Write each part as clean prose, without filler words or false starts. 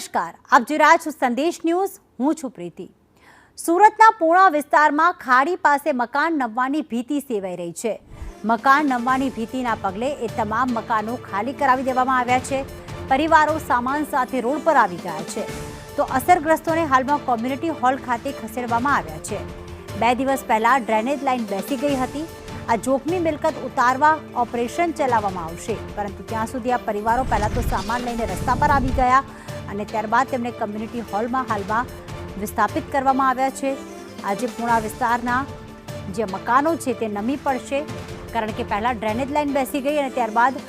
નમસ્કાર, આપ જોઈ રહ્યા છો સંદેશ ન્યૂઝ. હું છું પ્રીતિ. સુરતના પૂર્ણા વિસ્તારમાં ખાડી પાસે મકાન નમવાની ભીતિ સેવાઈ રહી છે. મકાન નમવાની ભીતિના પગલે એ તમામ મકાનો ખાલી કરાવી દેવામાં આવ્યા છે. પરિવારો સામાન સાથે રોડ પર આવી ગયા છે, તો અસરગ્રસ્તોને હાલમાં કોમ્યુનિટી હોલ ખાતે ખસેડવામાં આવ્યા છે. 2 દિવસ પહેલા ડ્રેનેજ લાઇન બેસી ગઈ હતી. આ જોખમી મિલકત ઉતારવા ઓપરેશન ચલાવવામાં આવશે, પરંતુ ત્યાં સુધી આ પરિવારો પહેલા તો સામાન લઈને રસ્તા પર આવી ગયા અને ત્યારબાદ તેમને કમ્યુનિટી હોલમાં હાલમાં વિસ્થાપિત કરવામાં આવ્યા છે. આજે પૂર્ણા વિસ્તારના જે મકાનો છે તે નમી પડશે, કારણ કે પહેલાં ડ્રેનેજ લાઇન બેસી ગઈ અને ત્યારબાદ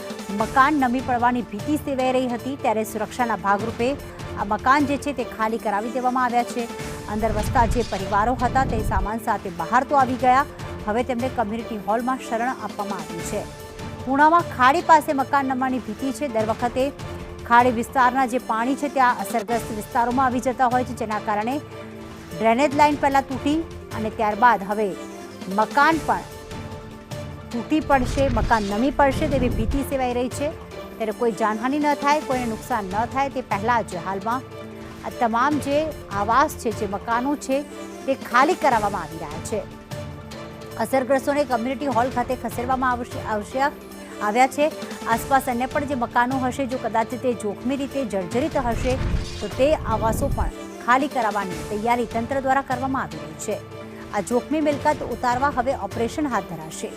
મકાન નમી પડવાની ભીતિ સેવાઈ રહી હતી. ત્યારે સુરક્ષાના ભાગરૂપે આ મકાન જે છે તે ખાલી કરાવી દેવામાં આવ્યા છે. અંદર વસતા જે પરિવારો હતા તે સામાન સાથે બહાર તો આવી ગયા, હવે તેમને કમ્યુનિટી હોલમાં શરણ આપવામાં આવ્યું છે. પૂર્ણામાં ખાડી પાસે મકાન નમવાની ભીતિ છે. દર વખતે ખાડી વિસ્તારના જે પાણી છે ત્યાં અસરગ્રસ્ત વિસ્તારોમાં આવી જતા હોય છે, જેના કારણે ડ્રેનેજ લાઇન પહેલાં તૂટી અને ત્યારબાદ હવે મકાન પણ તૂટી પડશે, મકાન નમી પડશે તેવી ભીતિ સેવાઈ રહી છે. ત્યારે કોઈ જાનહાનિ ન થાય, કોઈને નુકસાન ન થાય તે પહેલાં જ હાલમાં આ તમામ જે આવાસ છે, જે મકાનો છે તે ખાલી કરાવવામાં આવી રહ્યા છે. અસરગ્રસ્તોને કમ્યુનિટી હોલ ખાતે ખસેડવામાં આવ્યા છે. આસપાસ અન્ય પણ જે મકાનો હશે, જો કદાચ તે જોખમી રીતે જર્જરિત હશે તો તે આવાસો પણ ખાલી કરાવવાની તૈયારી તંત્ર દ્વારા કરવામાં આવી રહી છે. આ જોખમી મિલકત ઉતારવા હવે ઓપરેશન હાથ ધરાશે.